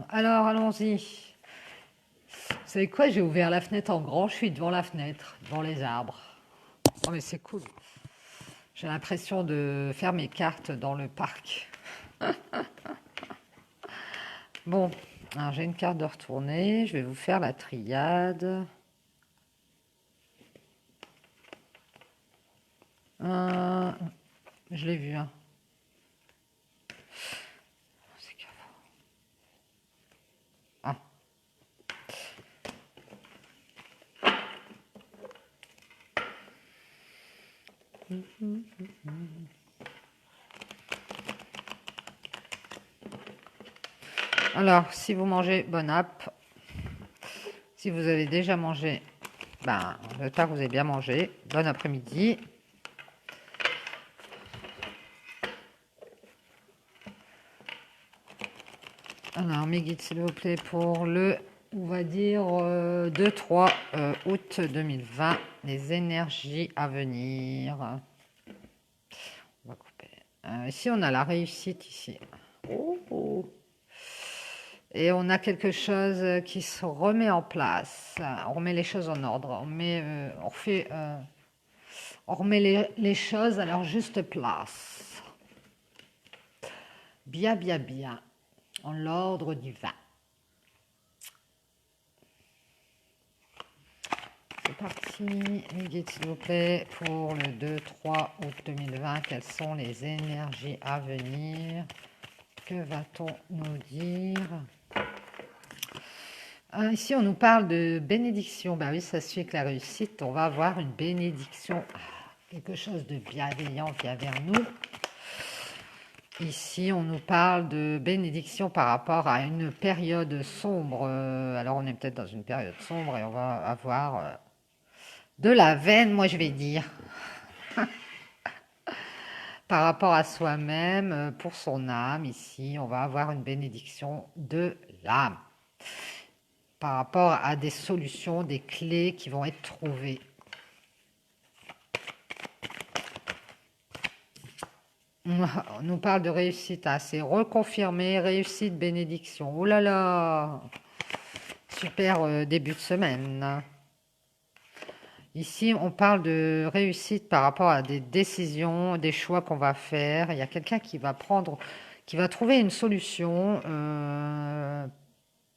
Alors, allons-y. Vous savez quoi? J'ai ouvert la fenêtre en grand. Je suis devant la fenêtre, devant les arbres. Oh, mais c'est cool. J'ai l'impression de faire mes cartes dans le parc. Bon, alors j'ai une carte de retournée. Je vais vous faire la triade. Euh, je l'ai vu, hein. C'est que- Ah. Alors, si vous mangez, bonne app. Si vous avez déjà mangé, ben, j'espère que vous avez bien mangé. Bon après-midi. Alors, mes guides, s'il vous plaît, pour le, on va dire, 2-3 août 2020, les énergies à venir. On va couper. Ici, on a la réussite, ici. Oh, oh. Et on a quelque chose qui se remet en place. On remet les choses en ordre. On remet les choses à leur juste place. Bien, bien, bien. En l'ordre divin. C'est parti, les guides s'il vous plaît, pour le 2-3 août 2020. Quelles sont les énergies à venir? Que va-t-on nous dire? Ici, on nous parle de bénédiction. Ben oui, ça suit avec la réussite. On va avoir une bénédiction. Quelque chose de bienveillant vient vers nous. Ici, on nous parle de bénédiction par rapport à une période sombre. Alors, on est peut-être dans une période sombre et on va avoir de la veine, moi je vais dire, par rapport à soi-même, pour son âme. Ici, on va avoir une bénédiction de l'âme par rapport à des solutions, des clés qui vont être trouvées. On nous parle de réussite, c'est reconfirmé, réussite, bénédiction. Oh là là, super début de semaine. Ici, on parle de réussite par rapport à des décisions, des choix qu'on va faire. Il y a quelqu'un qui va trouver une solution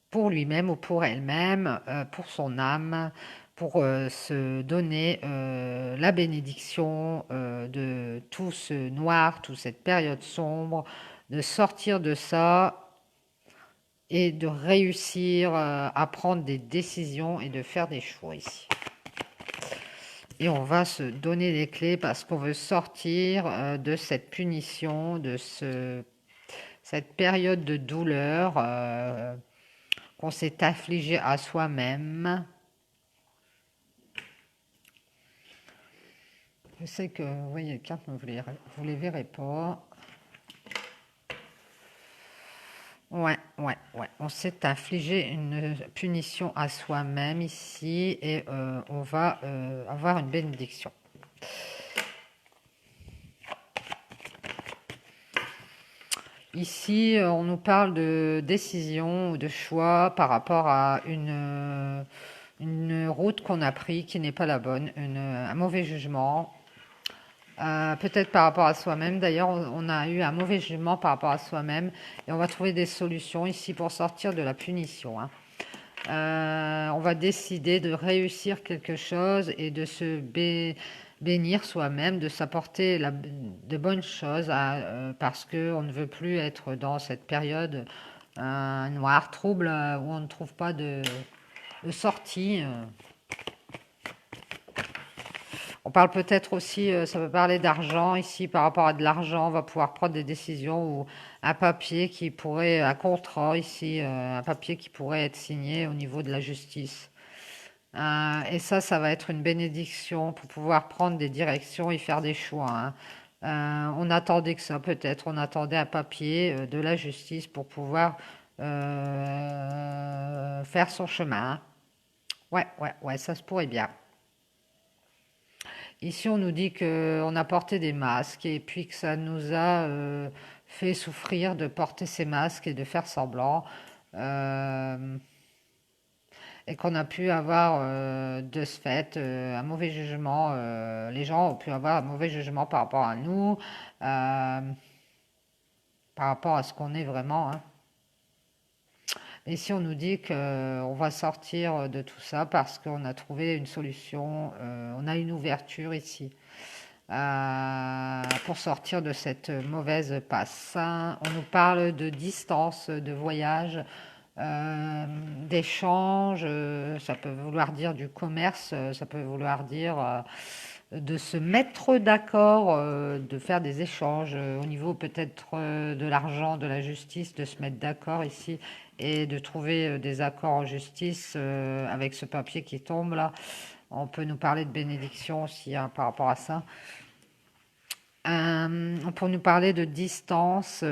pour lui-même ou pour elle-même, pour son âme, pour se donner la bénédiction de tout ce noir, toute cette période sombre, de sortir de ça et de réussir à prendre des décisions et de faire des choix ici. Et on va se donner les clés parce qu'on veut sortir de cette punition, de cette période de douleur qu'on s'est affligé à soi-même. Je sais que, vous voyez, les cartes, vous les verrez pas. Ouais. On s'est infligé une punition à soi-même ici et on va avoir une bénédiction. Ici, on nous parle de décision ou de choix par rapport à une route qu'on a prise qui n'est pas la bonne, un mauvais jugement. Peut-être par rapport à soi-même. D'ailleurs, on a eu un mauvais jugement par rapport à soi-même et on va trouver des solutions ici pour sortir de la punition, hein. On va décider de réussir quelque chose et de se bénir soi-même, de s'apporter de bonnes choses parce qu'on ne veut plus être dans cette période noire, trouble, où on ne trouve pas de sortie. On parle peut-être aussi, ça peut parler d'argent ici, par rapport à de l'argent, on va pouvoir prendre des décisions ou un papier qui pourrait, un contrat ici, un papier qui pourrait être signé au niveau de la justice. Et ça va être une bénédiction pour pouvoir prendre des directions et faire des choix, hein. On attendait que ça, peut-être, on attendait un papier de la justice pour pouvoir faire son chemin, hein. Ouais, ça se pourrait bien. Ici, on nous dit qu'on a porté des masques et puis que ça nous a fait souffrir de porter ces masques et de faire semblant. euh, et qu'on a pu avoir de ce fait un mauvais jugement. Les gens ont pu avoir un mauvais jugement par rapport à nous, par rapport à ce qu'on est vraiment, hein. Et si on nous dit qu'on va sortir de tout ça parce qu'on a trouvé une solution, on a une ouverture ici pour sortir de cette mauvaise passe. On nous parle de distance, de voyage, d'échange, ça peut vouloir dire du commerce, ça peut vouloir dire de se mettre d'accord, de faire des échanges au niveau peut-être de l'argent, de la justice, de se mettre d'accord ici et de trouver des accords en justice avec ce papier qui tombe là. On peut nous parler de bénédiction aussi hein, par rapport à ça. On peut nous parler de distance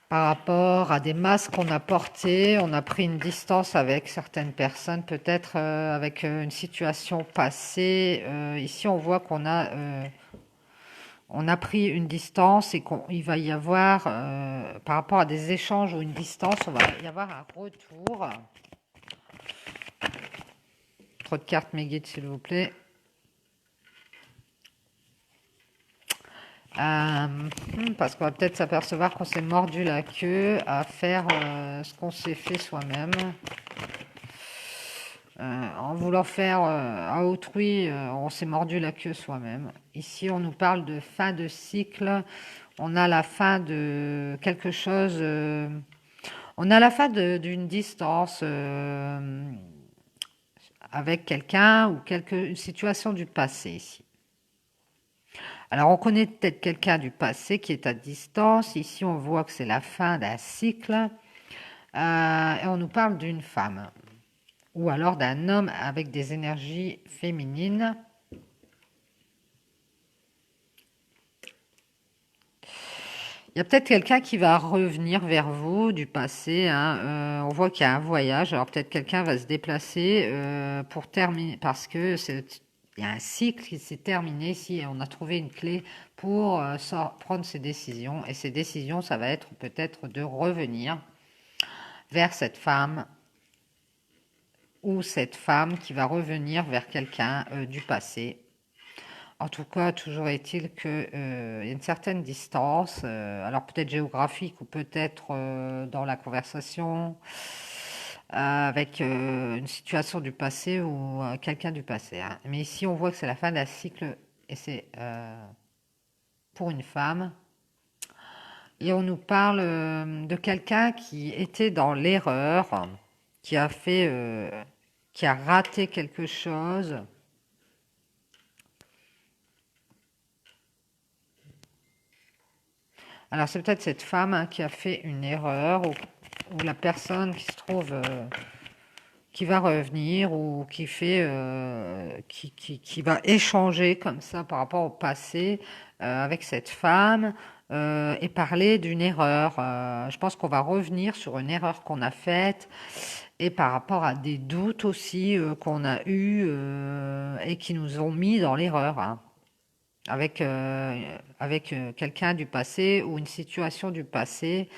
par rapport à des masques qu'on a portés. On a pris une distance avec certaines personnes, peut-être avec une situation passée. Ici, on voit on a pris une distance et qu'il va y avoir, par rapport à des échanges ou une distance, on va y avoir un retour. Trop de cartes, mes guides, s'il vous plaît. Parce qu'on va peut-être s'apercevoir qu'on s'est mordu la queue à faire ce qu'on s'est fait soi-même. En voulant faire à autrui, on s'est mordu la queue soi-même. Ici, on nous parle de fin de cycle. On a la fin de quelque chose. On a la fin d'une distance avec quelqu'un ou une situation du passé ici. Alors, on connaît peut-être quelqu'un du passé qui est à distance. Ici, on voit que c'est la fin d'un cycle. Et on nous parle d'une femme. Ou alors d'un homme avec des énergies féminines. Il y a peut-être quelqu'un qui va revenir vers vous du passé, hein. On voit qu'il y a un voyage. Alors peut-être quelqu'un va se déplacer pour terminer, parce que il y a un cycle qui s'est terminé ici et on a trouvé une clé pour prendre ses décisions. Et ces décisions, ça va être peut-être de revenir vers cette femme ou cette femme qui va revenir vers quelqu'un du passé. En tout cas, toujours est-il qu'il y a une certaine distance, alors peut-être géographique ou peut-être dans la conversation, avec une situation du passé ou quelqu'un du passé, hein. Mais ici, on voit que c'est la fin d'un cycle et c'est pour une femme. Et on nous parle de quelqu'un qui était dans l'erreur, qui a fait, qui a raté quelque chose. Alors c'est peut-être cette femme hein, qui a fait une erreur ou la personne qui se trouve qui va revenir ou qui fait qui va échanger comme ça par rapport au passé avec cette femme et parler d'une erreur. Je pense qu'on va revenir sur une erreur qu'on a faite et par rapport à des doutes aussi qu'on a eus et qui nous ont mis dans l'erreur, hein, avec quelqu'un du passé ou une situation du passé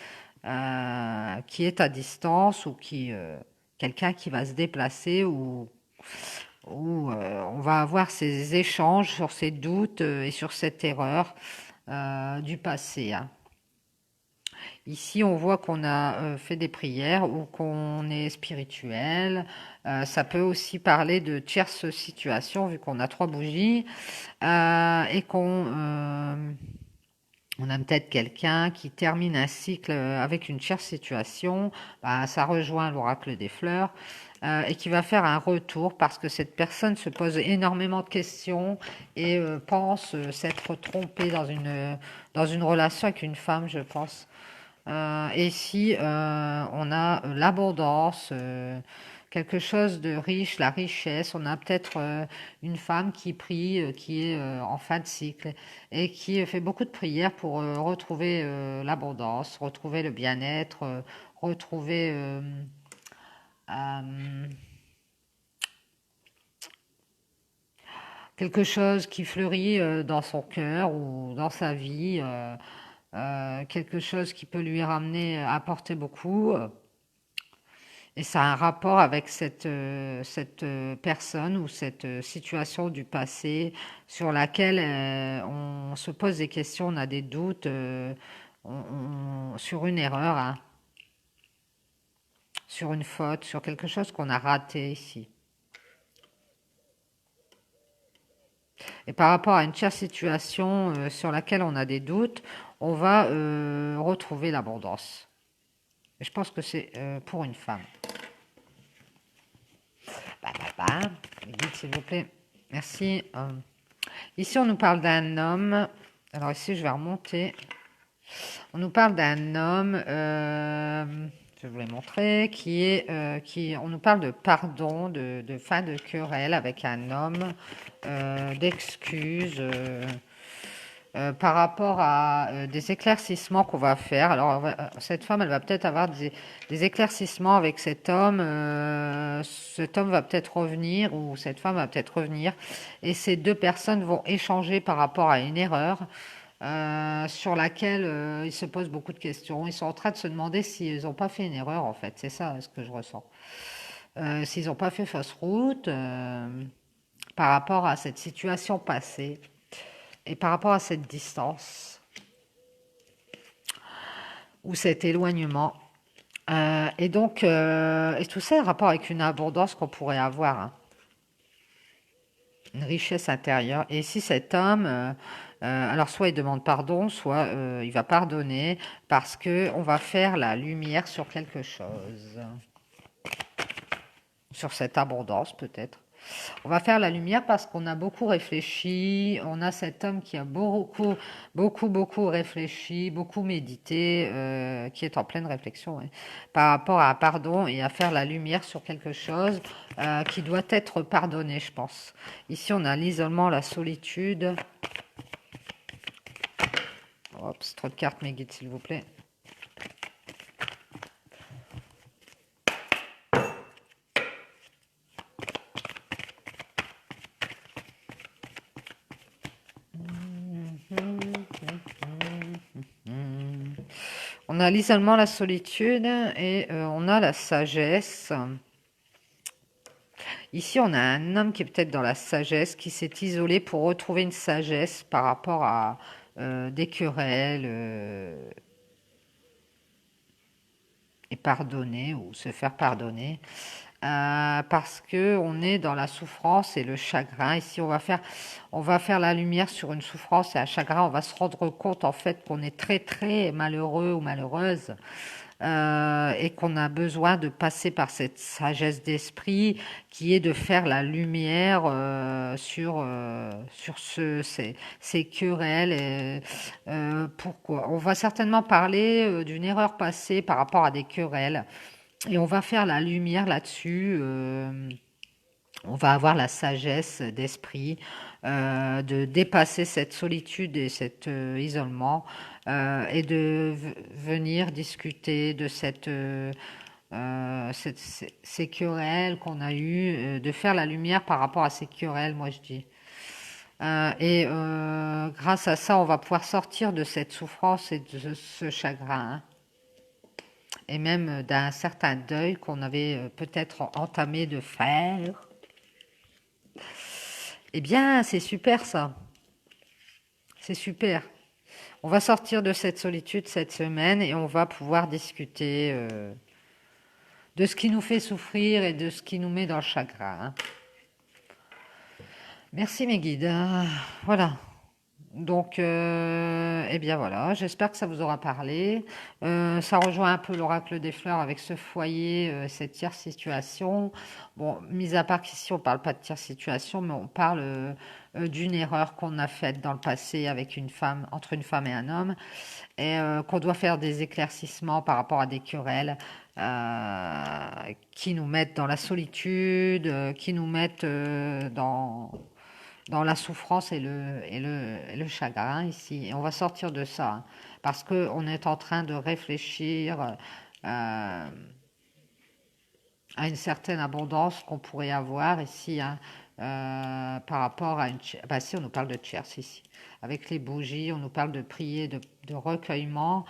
qui est à distance ou quelqu'un qui va se déplacer ou on va avoir ces échanges sur ces doutes et sur cette erreur du passé, hein. Ici, on voit qu'on a fait des prières ou qu'on est spirituel. Ça peut aussi parler de tierce situation, vu qu'on a trois bougies, et on a peut-être quelqu'un qui termine un cycle avec une tierce situation. Bah, ça rejoint l'oracle des fleurs. Et qui va faire un retour parce que cette personne se pose énormément de questions et pense s'être trompée dans une relation avec une femme, je pense. Et ici, on a l'abondance, quelque chose de riche, la richesse. On a peut-être une femme qui prie, qui est en fin de cycle et qui fait beaucoup de prières pour retrouver l'abondance, retrouver le bien-être, retrouver euh, quelque chose qui fleurit dans son cœur ou dans sa vie, quelque chose qui peut lui ramener, apporter beaucoup. Et ça a un rapport avec cette personne ou cette situation du passé sur laquelle on se pose des questions, on a des doutes sur une erreur, hein, sur une faute, sur quelque chose qu'on a raté ici. Et par rapport à une tierce situation sur laquelle on a des doutes, on va retrouver l'abondance. Et je pense que c'est pour une femme. Bah, bah, bah. Vite, s'il vous plaît. Merci. Ici, on nous parle d'un homme. Alors ici, je vais remonter. On nous parle d'un homme, je vais vous les montrer, on nous parle de pardon, de fin de querelle avec un homme, d'excuses. Par rapport à des éclaircissements qu'on va faire. Alors, cette femme, elle va peut-être avoir des éclaircissements avec cet homme. Cet homme va peut-être revenir ou cette femme va peut-être revenir. Et ces deux personnes vont échanger par rapport à une erreur sur laquelle ils se posent beaucoup de questions. Ils sont en train de se demander s'ils n'ont pas fait une erreur, en fait. C'est ça ce que je ressens. S'ils n'ont pas fait fausse route par rapport à cette situation passée. Et par rapport à cette distance ou cet éloignement, et donc, et tout ça a un rapport avec une abondance qu'on pourrait avoir, hein, une richesse intérieure. Et si cet homme, alors soit il demande pardon, soit il va pardonner parce que on va faire la lumière sur quelque chose, sur cette abondance peut-être. On va faire la lumière parce qu'on a beaucoup réfléchi. On a cet homme qui a beaucoup réfléchi, beaucoup médité, qui est en pleine réflexion, ouais, par rapport à pardon et à faire la lumière sur quelque chose qui doit être pardonné, je pense. Ici, on a l'isolement, la solitude. Oups, trop de cartes, mes guides, s'il vous plaît. On a l'isolement, la solitude et on a la sagesse. Ici, on a un homme qui est peut-être dans la sagesse, qui s'est isolé pour retrouver une sagesse par rapport à des querelles et pardonner ou se faire pardonner. Parce que on est dans la souffrance et le chagrin. Ici, on va faire la lumière sur une souffrance et un chagrin. On va se rendre compte en fait qu'on est très malheureux ou malheureuse et qu'on a besoin de passer par cette sagesse d'esprit qui est de faire la lumière sur ces querelles. Pourquoi? On va certainement parler d'une erreur passée par rapport à des querelles. Et on va faire la lumière là-dessus. On va avoir la sagesse d'esprit de dépasser cette solitude et cet isolement et de venir discuter de ces querelles qu'on a eues, de faire la lumière par rapport à ces querelles, moi je dis. Grâce à ça, on va pouvoir sortir de cette souffrance et de ce chagrin, hein, et même d'un certain deuil qu'on avait peut-être entamé de faire. Eh bien, c'est super ça. C'est super. On va sortir de cette solitude cette semaine et on va pouvoir discuter de ce qui nous fait souffrir et de ce qui nous met dans le chagrin, hein. Merci mes guides. Voilà. Donc, eh bien voilà, j'espère que ça vous aura parlé. Ça rejoint un peu l'oracle des fleurs avec ce foyer, cette tierce situation. Bon, mis à part qu'ici on parle pas de tierce situation, mais on parle d'une erreur qu'on a faite dans le passé avec une femme, entre une femme et un homme, et qu'on doit faire des éclaircissements par rapport à des querelles qui nous mettent dans la solitude, qui nous mettent dans la souffrance et le chagrin ici. Et on va sortir de ça, hein, parce qu'on est en train de réfléchir à une certaine abondance qu'on pourrait avoir ici, hein, par rapport à une... Bah si, on nous parle de tierce ici. Avec les bougies, on nous parle de prier, de recueillement.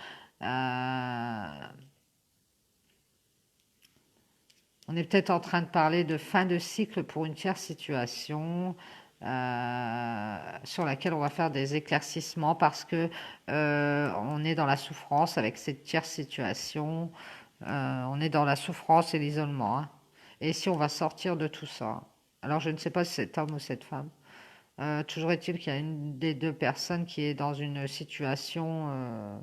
On est peut-être en train de parler de fin de cycle pour une tierce situation sur laquelle on va faire des éclaircissements parce que on est dans la souffrance avec cette tierce situation. On est dans la souffrance et l'isolement, hein. Et si on va sortir de tout ça? Alors je ne sais pas si c'est homme ou cette femme. Toujours est-il qu'il y a une des deux personnes qui est dans une situation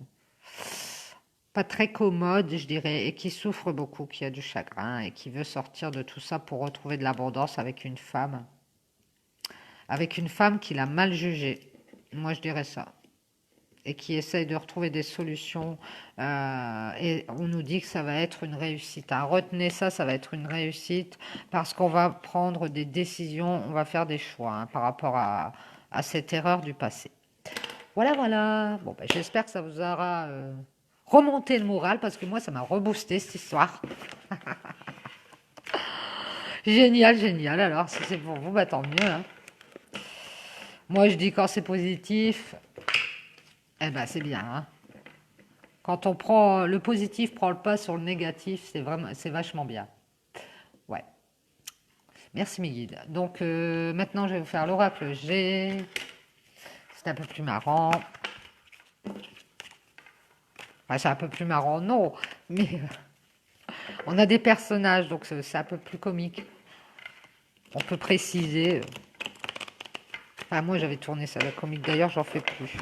pas très commode, je dirais, et qui souffre beaucoup, qui a du chagrin et qui veut sortir de tout ça pour retrouver de l'abondance avec une femme qui l'a mal jugée. Moi, je dirais ça. Et qui essaye de retrouver des solutions. Et on nous dit que ça va être une réussite, hein. Retenez ça, ça va être une réussite parce qu'on va prendre des décisions, on va faire des choix, hein, par rapport à cette erreur du passé. Voilà, voilà. Bon, ben, j'espère que ça vous aura remonté le moral parce que moi, ça m'a reboosté cette histoire. Génial, génial. Alors, si c'est pour vous, bah, tant mieux, hein. Moi, je dis quand c'est positif, eh ben, c'est bien, hein. Quand on prend le positif, prend le pas sur le négatif, c'est vraiment, c'est vachement bien. Ouais. Merci mes guides. Donc maintenant, je vais vous faire l'oracle G. C'est un peu plus marrant. Enfin, c'est un peu plus marrant, non. Mais on a des personnages, donc c'est un peu plus comique. On peut préciser. Enfin, moi, j'avais tourné ça, la comique. D'ailleurs, j'en fais plus.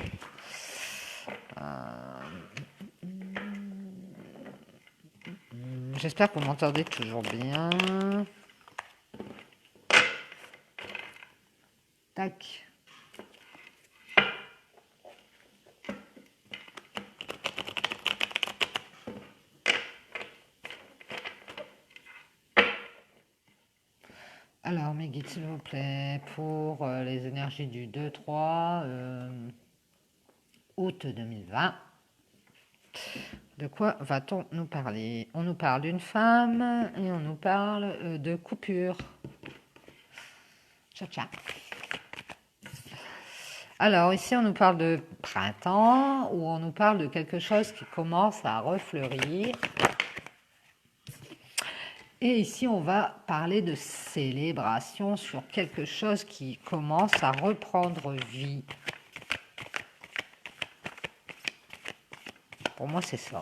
J'espère que vous m'entendez toujours bien. Tac. Alors, mes guides, s'il vous plaît, pour les énergies du 2-3 août 2020. De quoi va-t-on nous parler? On nous parle d'une femme et on nous parle de coupure. Tcha-tcha. Alors, ici, on nous parle de printemps ou on nous parle de quelque chose qui commence à refleurir. Et ici, on va parler de célébration sur quelque chose qui commence à reprendre vie. Pour moi, c'est ça.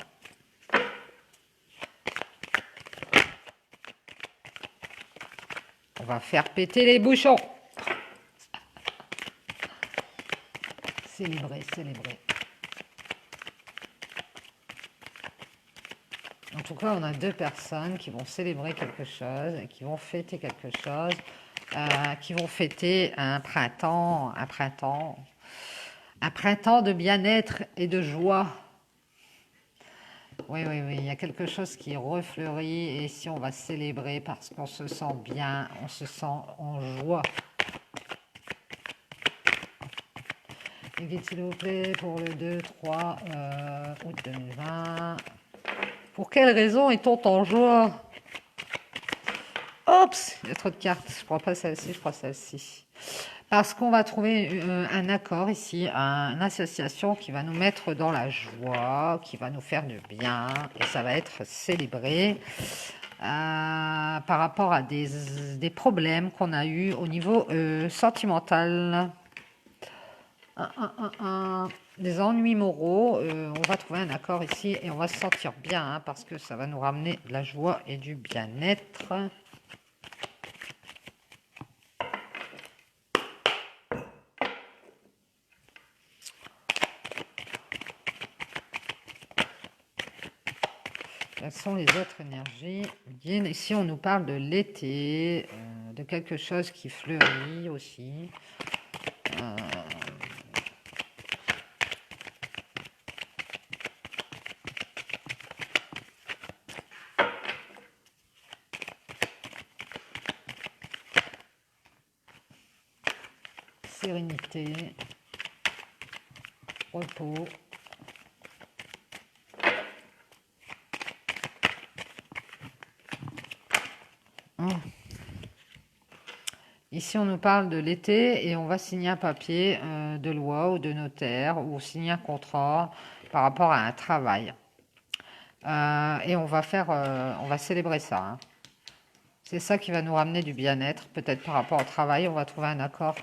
On va faire péter les bouchons. Célébrer, célébrer. En tout cas, on a deux personnes qui vont célébrer quelque chose, qui vont fêter quelque chose, qui vont fêter un printemps de bien-être et de joie. Oui, oui, oui, il y a quelque chose qui refleurit et ici on va célébrer parce qu'on se sent bien, on se sent en joie. Et guide, s'il vous plaît, pour le 2-3 août 2020. Pour quelle raison est-on en joie? Oups, il y a trop de cartes. Je ne prends pas celle-ci, je prends celle-ci. Parce qu'on va trouver un accord ici, une association qui va nous mettre dans la joie, qui va nous faire du bien, et ça va être célébré par rapport à des problèmes qu'on a eus au niveau sentimental. Des ennuis moraux, on va trouver un accord ici et on va se sentir bien, hein, parce que ça va nous ramener de la joie et du bien-être. Quelles sont les autres énergies? Ici, on nous parle de l'été, de quelque chose qui fleurit aussi. Sérénité, repos. Ici, on nous parle de l'été et on va signer un papier de loi ou de notaire ou signer un contrat par rapport à un travail. Et on va célébrer ça, hein. C'est ça qui va nous ramener du bien-être, peut-être par rapport au travail, on va trouver un accord.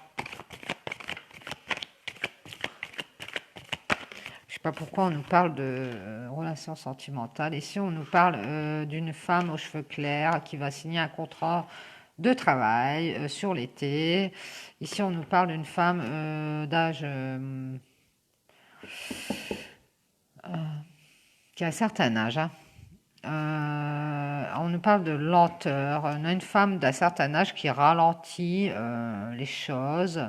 Je sais pas pourquoi on nous parle de relations sentimentales. Ici, on nous parle d'une femme aux cheveux clairs qui va signer un contrat de travail sur l'été. Ici, on nous parle d'une femme d'âge qui a un certain âge, hein. On nous parle de lenteur. On a une femme d'un certain âge qui ralentit les choses,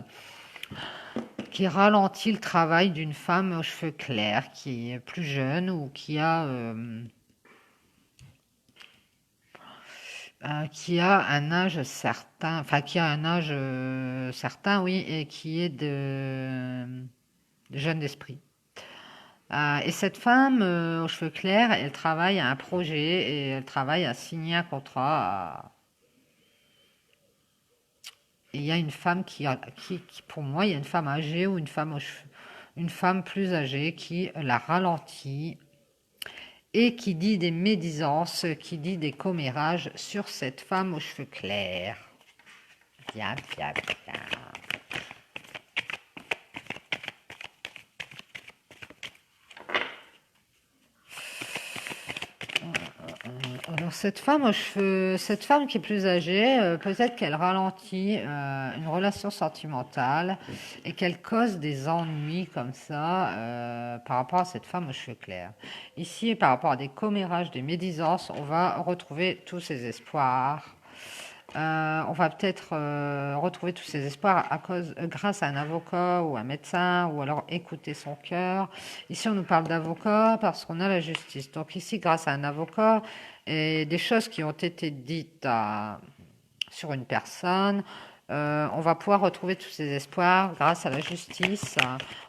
qui ralentit le travail d'une femme aux cheveux clairs, qui est plus jeune ou qui a un âge certain, enfin qui a un âge certain, oui, et qui est de jeune d'esprit. Et cette femme aux cheveux clairs, elle travaille à un projet et elle travaille à signer un contrat. Et il y a une femme pour moi, il y a une femme âgée ou une femme plus âgée qui la ralentit et qui dit des médisances, qui dit des commérages sur cette femme aux cheveux clairs. Bien, bien, bien. Alors cette femme qui est plus âgée, peut-être qu'elle ralentit une relation sentimentale et qu'elle cause des ennuis comme ça par rapport à cette femme aux cheveux clairs. Ici, par rapport à des commérages, des médisances, on va retrouver tous ses espoirs. On va peut-être retrouver tous ses espoirs grâce à un avocat ou un médecin, ou alors écouter son cœur. Ici, on nous parle d'avocat parce qu'on a la justice. Donc ici, grâce à un avocat et des choses qui ont été dites sur une personne, on va pouvoir retrouver tous ses espoirs grâce à la justice.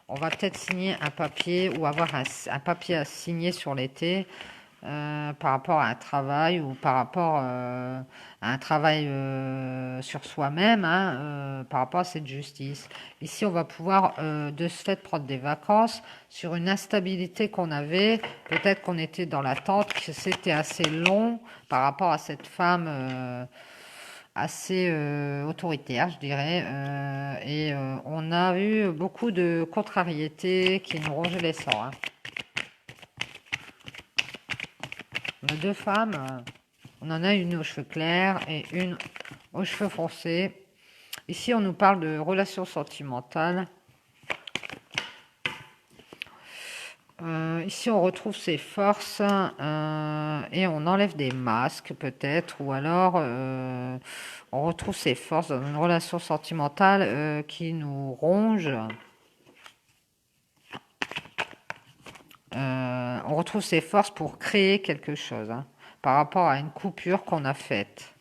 On va peut-être signer un papier ou avoir un papier à signer sur l'été par rapport à un travail ou par rapport à un travail sur soi-même, hein, par rapport à cette justice. Ici, on va pouvoir de ce fait prendre des vacances sur une instabilité qu'on avait. Peut-être qu'on était dans l'attente, que c'était assez long par rapport à cette femme assez autoritaire, je dirais. On a eu beaucoup de contrariétés qui nous rongeaient les sangs, hein. On a deux femmes. On en a une aux cheveux clairs et une aux cheveux foncés. Ici, on nous parle de relations sentimentales. Ici, on retrouve ses forces et on enlève des masques peut-être, ou alors on retrouve ses forces dans une relation sentimentale qui nous ronge. On retrouve ses forces pour créer quelque chose, hein, par rapport à une coupure qu'on a faite.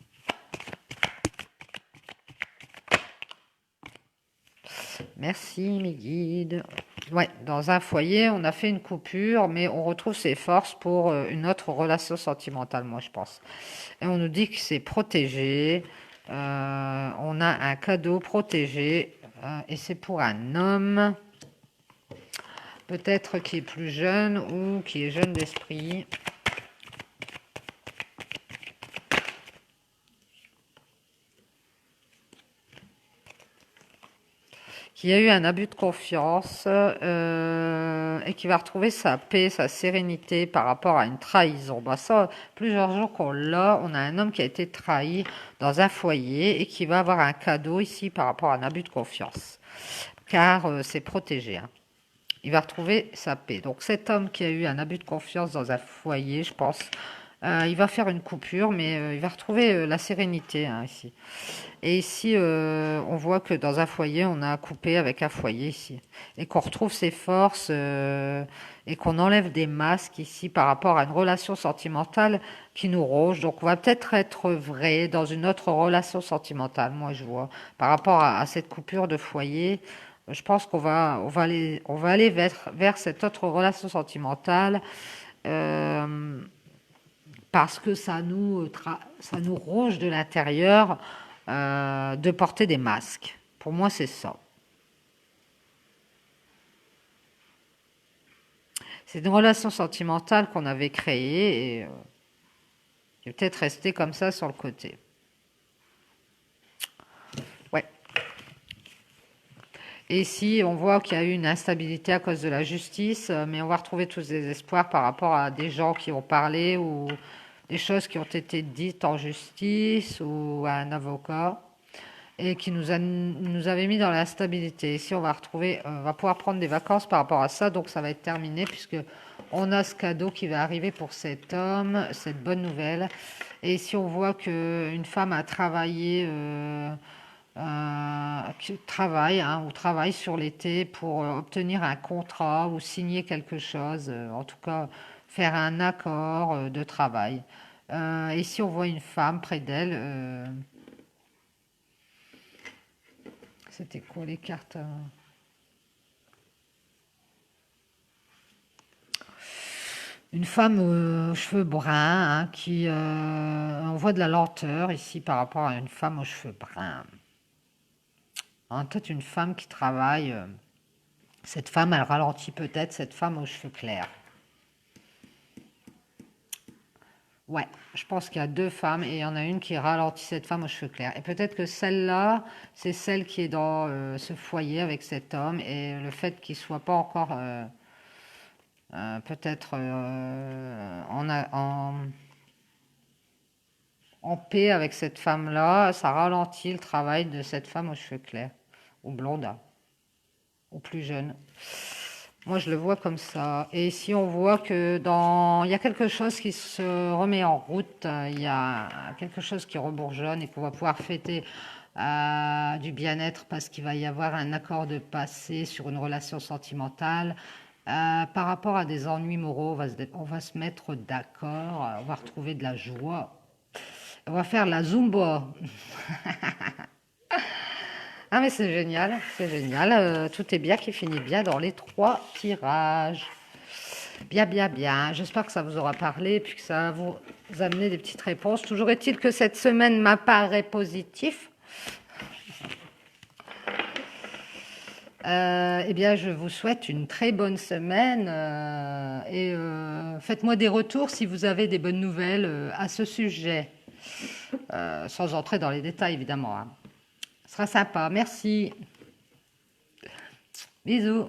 Merci mes guides. Ouais, dans un foyer, on a fait une coupure, mais on retrouve ses forces pour une autre relation sentimentale, moi je pense. Et on nous dit que c'est protégé. On a un cadeau protégé et c'est pour un homme, peut-être qui est plus jeune ou qui est jeune d'esprit. Qui a eu un abus de confiance et qui va retrouver sa paix, sa sérénité par rapport à une trahison. Bah ça, plusieurs jours qu'on l'a, on a un homme qui a été trahi dans un foyer et qui va avoir un cadeau ici par rapport à un abus de confiance, car c'est protégé, hein. Il va retrouver sa paix. Donc cet homme qui a eu un abus de confiance dans un foyer, je pense, il va faire une coupure, mais il va retrouver la sérénité, hein, ici. Et ici, on voit que dans un foyer, on a coupé avec un foyer ici. Et qu'on retrouve ses forces et qu'on enlève des masques ici par rapport à une relation sentimentale qui nous ronge. Donc on va peut-être être vrai dans une autre relation sentimentale, moi je vois. Par rapport à cette coupure de foyer, je pense on va aller vers cette autre relation sentimentale. Parce que ça nous ronge de l'intérieur de porter des masques. Pour moi, c'est ça. C'est une relation sentimentale qu'on avait créée et qui est peut-être restée comme ça sur le côté. Ouais. Et ici, on voit qu'il y a eu une instabilité à cause de la justice, mais on va retrouver tous des espoirs par rapport à des gens qui ont parlé ou des choses qui ont été dites en justice ou à un avocat et qui nous avait mis dans l'instabilité. Ici, on va retrouver, on va pouvoir prendre des vacances par rapport à ça, donc ça va être terminé puisque on a ce cadeau qui va arriver pour cet homme, cette bonne nouvelle. Et ici, on voit que une femme a travaillé, qui travaille hein, ou travaille sur l'été pour obtenir un contrat ou signer quelque chose, en tout cas faire un accord de travail. Ici, on voit une femme près d'elle. C'était quoi les cartes Une femme aux cheveux bruns hein, qui on voit de la lenteur ici par rapport à une femme aux cheveux bruns. Hein, peut-être une femme qui travaille. Cette femme, elle ralentit peut-être cette femme aux cheveux clairs. Ouais, je pense qu'il y a deux femmes et il y en a une qui ralentit cette femme aux cheveux clairs. Et peut-être que celle-là, c'est celle qui est dans ce foyer avec cet homme et le fait qu'il soit pas encore peut-être en paix avec cette femme-là, ça ralentit le travail de cette femme aux cheveux clairs, ou blonde, ou plus jeune. Moi, je le vois comme ça. Et ici, on voit que il y a quelque chose qui se remet en route, il y a quelque chose qui rebourgeonne et qu'on va pouvoir fêter du bien-être parce qu'il va y avoir un accord de passé sur une relation sentimentale. Par rapport à des ennuis moraux, on va se mettre d'accord, on va retrouver de la joie. On va faire la Zumba. Ah mais c'est génial, c'est génial. Tout est bien qui finit bien dans les trois tirages. Bien, bien, bien. J'espère que ça vous aura parlé puis que ça va vous amener des petites réponses. Toujours est-il que cette semaine m'apparaît positif. Eh bien, je vous souhaite une très bonne semaine et faites-moi des retours si vous avez des bonnes nouvelles à ce sujet, sans entrer dans les détails évidemment. Hein. Ce sera sympa. Merci. Bisous.